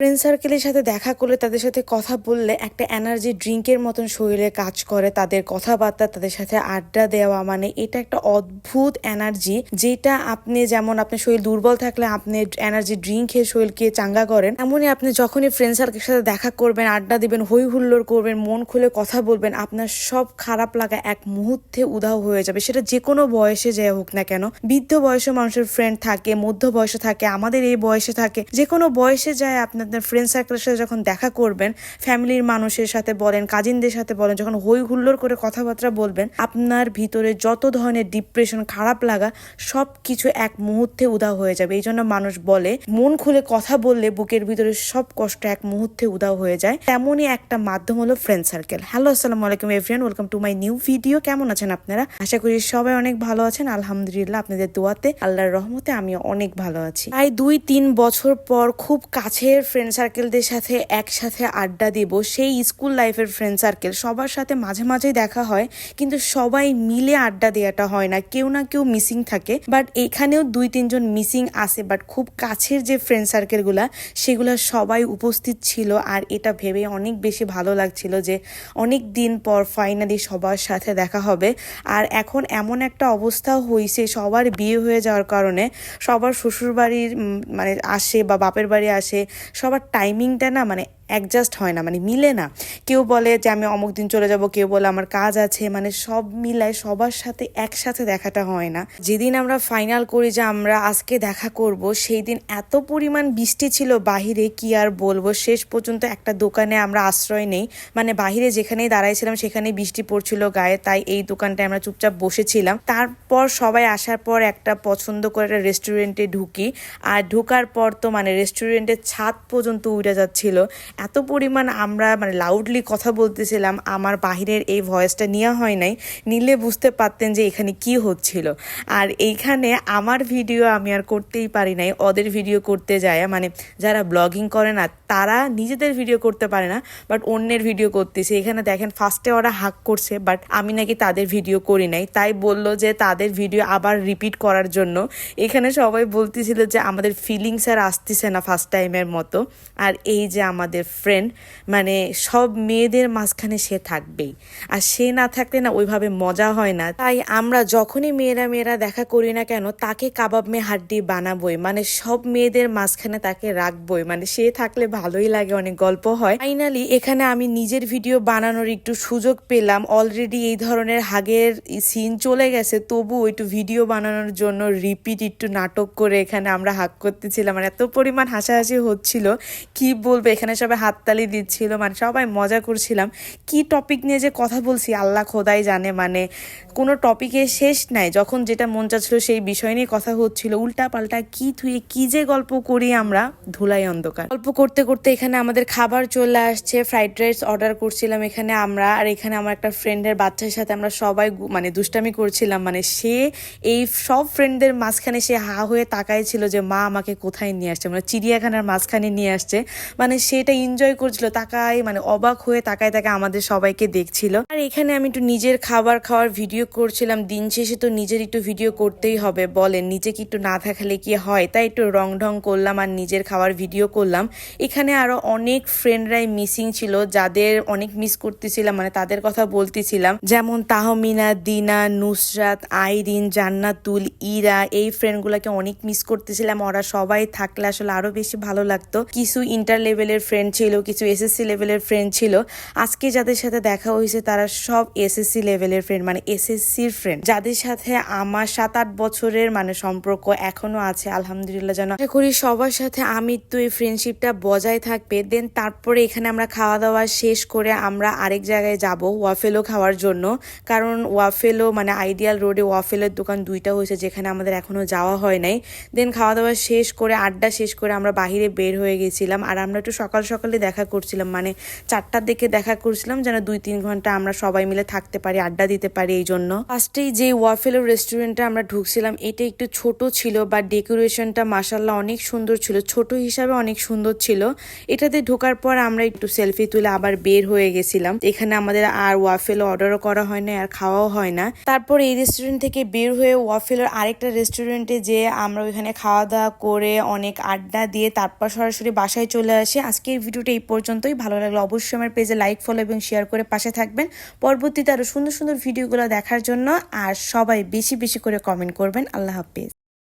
Friend সার্কেলের সাথে দেখা করলে তাদের সাথে কথা বললে একটা এনার্জি ড্রিঙ্কের মতন শরীরে কাজ করে। তাদের কথাবার্তা, তাদের সাথে আড্ডা দেওয়া, মানে এটা একটা অদ্ভুত এনার্জি, যেটা আপনি যেমন আপনার শরীর দুর্বল থাকলে আপনি এনার্জি ড্রিঙ্ক খেয়ে শরীরকে চাঙ্গা করেন, এমনই আপনি যখনই ফ্রেন্ড সার্কেলের সাথে দেখা করবেন, আড্ডা দিবেন, হই হুল্লোড় করবেন, মন খুলে কথা বলবেন, আপনার সব খারাপ লাগা এক মুহূর্তে উধাও হয়ে যাবে। সেটা যে কোনো বয়সে যে হোক না কেন, বৃদ্ধ বয়সে মানুষের ফ্রেন্ড থাকে, মধ্য বয়সে থাকে, আমাদের এই বয়সে থাকে, যে কোনো বয়সে যায় আপনার ফ্রেন্ড সার্কেলের সাথে যখন দেখা করবেন, ফ্যামিলির মানুষের সাথে বলেন, কাজিনদের সাথে বলেন, যখন হই হুল্লোড় করে কথাবার্তা বলবেন, আপনার ভিতরে যত ধরনের ডিপ্রেশন, খারাপ লাগা, সব কিছু এক মুহূর্তে উধাও হয়ে যাবে। এই জন্য মানুষ বলে মন খুলে কথা বললে বুকের ভিতরে সব কষ্ট এক মুহূর্তে উধাও হয়ে যায়। তেমনই একটা মাধ্যম হলো ফ্রেন্ড সার্কেল। হ্যালো, আসসালামু আলাইকুম everyone, welcome to my new video. কেমন আছেন আপনারা? আশা করি সবাই অনেক ভালো আছেন। আলহামদুলিল্লাহ, আপনাদের দোয়াতে, আল্লাহর রহমতে আমিও অনেক ভালো আছি। প্রায় 2-3 বছর পর খুব কাছের ফ্রেন্ড সার্কেলদের সাথে একসাথে আড্ডা দিব। সেই স্কুল লাইফের ফ্রেন্ড সার্কেল, সবার সাথে মাঝে মাঝেই দেখা হয়, কিন্তু সবাই মিলে আড্ডা দেওয়াটা হয় না, কেউ না কেউ মিসিং থাকে। বাট এখানেও 2-3 জন মিসিং আছে, বাট খুব কাছের যে ফ্রেন্ড সার্কেলগুলা, সেগুলো সবাই উপস্থিত ছিল। আর এটা ভেবে অনেক বেশি ভালো লাগছিল যে অনেক দিন পর ফাইনালি সবার সাথে দেখা হবে। আর এখন এমন একটা অবস্থা হয়েছে, সবার বিয়ে হয়ে যাওয়ার কারণে সবার শ্বশুরবাড়ির মানে আসে বা বাপের বাড়ি আসে, সবার টাইমিংটা না মানে অ্যাডজাস্ট হয় না, মানে মিলে না। কেউ বলে যে আমি অমুক দিন চলে যাব, কেউ বলে আমার কাজ আছে, মানে সব মিলায় সবার সাথে একসাথে দেখাটা হয় না। যেদিন আমরা ফাইনাল করি যে আমরা আজকে দেখা করব, সেই দিন এত পরিমাণ বৃষ্টি ছিল বাহিরে, কি আর বলবো। শেষ পর্যন্ত একটা দোকানে আমরা আশ্রয় নেই, মানে বাহিরে যেখানেই দাঁড়াইছিলাম সেখানেই বৃষ্টি পড়ছিল গায়ে, তাই এই দোকানটায় আমরা চুপচাপ বসেছিলাম। তারপর সবাই আসার পর একটা পছন্দ করে একটা রেস্টুরেন্টে ঢুকি, আর ঢোকার পর তো মানে রেস্টুরেন্টের ছাদ পর্যন্ত উড়ে যাচ্ছিল। এত পরিমাণ আমরা মানে লাউডলি কথা বলতেছিলাম। আমার বাহিরের এই ভয়েসটা নেওয়া হয় নাই, নিলে বুঝতে পারতেন যে এখানে কি হচ্ছিল। আর এইখানে আমার ভিডিও আমি আর করতেই পারি নাই, ওদের ভিডিও করতে যায়, মানে যারা ব্লগিং করে না তারা নিজেদের ভিডিও করতে পারে না, বাট অন্যের ভিডিও করতেছে। এখানে দেখেন ফার্স্টে ওরা হাক করছে, বাট আমি নাকি তাদের ভিডিও করি নাই, তাই বললো যে তাদের ভিডিও আবার রিপিট করার জন্য। এখানে সবাই বলতেছিল যে আমাদের ফিলিংস আর আসতেছে না ফার্স্ট টাইমের মতো। আর এই যে আমাদের ফ্রেন্ড, মানে সব মেয়েদের মাঝখানে সে থাকবেই, আর সে না থাকলে না ওইভাবে মজা হয় না। তাই আমরা যখনই মেয়েরা দেখা করি না কেন, তাকে কাবাব মে হাড্ডি বানাবই, মানে সব মেয়েদের মাঝখানে তাকে রাখবই, মানে সে থাকলে ভালোই লাগে, অনেক গল্প হয়। ফাইনালি এখানে আমি নিজের ভিডিও বানানোর একটু সুযোগ পেলাম। অলরেডি এই ধরনের হাগের সিন চলে গেছে, তবু একটু ভিডিও বানানোর জন্য রিপিট একটু নাটক করে এখানে আমরা হাগ করতেছিলাম। মানে এত পরিমাণ হাসাহাসি হচ্ছিল, কি বলবো। এখানে সবাই হাততালি দিচ্ছিল, মানে সবাই মজা করছিলাম। কি টপিক নিয়ে যে কথা বলছি আল্লাহ খোদাই জানে, মানে কোনো টপিকের শেষ নাই। যখন যেটা মন চাচ্ছিল সেই বিষয় নিয়ে কথা হচ্ছিল, উল্টা পাল্টা কি থুয়ে কি যে গল্প করি আমরা, ধুলাই অন্ধকার। গল্প করতে করতে এখানে আমাদের খাবার চলে আসছে। ফ্রাইড রাইস অর্ডার করছিলাম এখানে আমরা, আর এখানে আমার একটা ফ্রেন্ডের বাচ্চার সাথে আমরা সবাই মানে দুষ্টামি করছিলাম। মানে সে এই সব ফ্রেন্ডদের মাঝখানে সে হা হয়ে তাকাই ছিল যে মা আমাকে কোথায় নিয়ে আসছে, মানে চিড়িয়াখানার মাঝখানে নিয়ে আসছে। মানে সেটা এনজয় করছিল, তাকায় মানে অবাক হয়ে তাকায় তাকায় আমাদের সবাইকে দেখছিল। আর এখানে আমি একটু নিজের খাবার খাওয়ার ভিডিও করছিলাম। দিন শেষে তো নিজের একটু ভিডিও করতেই হবে, বলেন নিজেকে একটু না দেখালে কি হয়। তাই একটু রং ঢং করলাম আর নিজের খাওয়ার ভিডিও করলাম। এখানে আরো অনেক ফ্রেন্ডরাই মিসিং ছিল, যাদের অনেক মিস করতেছিলাম, মানে তাদের কথা বলতেছিলাম। যেমন তাহমিনা, দিনা, নুসরাত, আইরিন, জান্নাতুল, ইরা, এই ফ্রেন্ডগুলোকে অনেক মিস করতেছিলাম। ওরা সবাই থাকলে আসলে আরো বেশি ভালো লাগতো। কিছু ইন্টার লেভেলের ফ্রেন্ড ছিল, কিছু এসএসসি লেভেলের ফ্রেন্ড ছিল। আজকে যাদের সাথে দেখা হয়েছে তারা সব এসএসসি লেভেলের ফ্রেন্ড, মানে এসএসসির ফ্রেন্ড, যাদের সাথে আমার 7-8 বছরের মানে সম্পর্ক এখনো আছে। আলহামদুলিল্লাহ, জানো আশা করি সবার সাথে আমি তো এই ফ্রেন্ডশিপটা বজায় থাকবে। দেন তারপরে এখানে আমরা খাওয়া দাওয়া শেষ করে আমরা আরেক জায়গায় যাব ওয়াফেলো খাওয়ার জন্য, কারণ ওয়াফেলো মানে আইডিয়াল রোডে ওয়াফেলের দোকান 2টা হয়েছে, যেখানে আমাদের এখনো যাওয়া হয় নাই। দেন খাওয়া দাওয়া শেষ করে আড্ডা শেষ করে আমরা বাহিরে বের হয়ে গেছিলাম। আর আমরা একটু সকাল সকাল সকালে দেখা করছিলাম, মানে 4টার দিকে দেখা করছিলাম, যেন 2-3 ঘন্টা আমরা সবাই মিলে থাকতে পারি, আড্ডা দিতে পারি। এই জন্য ফার্স্টেই যে ওয়াফেলো রেস্টুরেন্টে আমরা ঢুকছিলাম, এটা একটু ছোট ছিল, বা ডেকোরেশনটা মাশাআল্লাহ অনেক সুন্দর ছিল, ছোট হিসাবে অনেক সুন্দর ছিল। এটাতে ঢোকার পর আমরা একটু সেলফি তুলে আবার বের হয়ে গেছিলাম। এখানে আমাদের আর ওয়াফেলো অর্ডারও করা হয় না, আর খাওয়াও হয় না। তারপর এই রেস্টুরেন্ট থেকে বের হয়ে ওয়াফেলোর আরেকটা রেস্টুরেন্টে যে আমরা ওইখানে খাওয়া দাওয়া করে অনেক আড্ডা দিয়ে তারপর সরাসরি বাসায় চলে আসি। আজকের ভিডিওটা এই পর্যন্তই। ভালো লাগলে অবশ্যই আমার পেজে লাইক, ফলো এবং শেয়ার করে পাশে থাকবেন পরবর্তীতে আরো সুন্দর সুন্দর ভিডিওগুলো দেখার জন্য। আর সবাই বেশি বেশি করে কমেন্ট করবেন। আল্লাহ হাফেজ।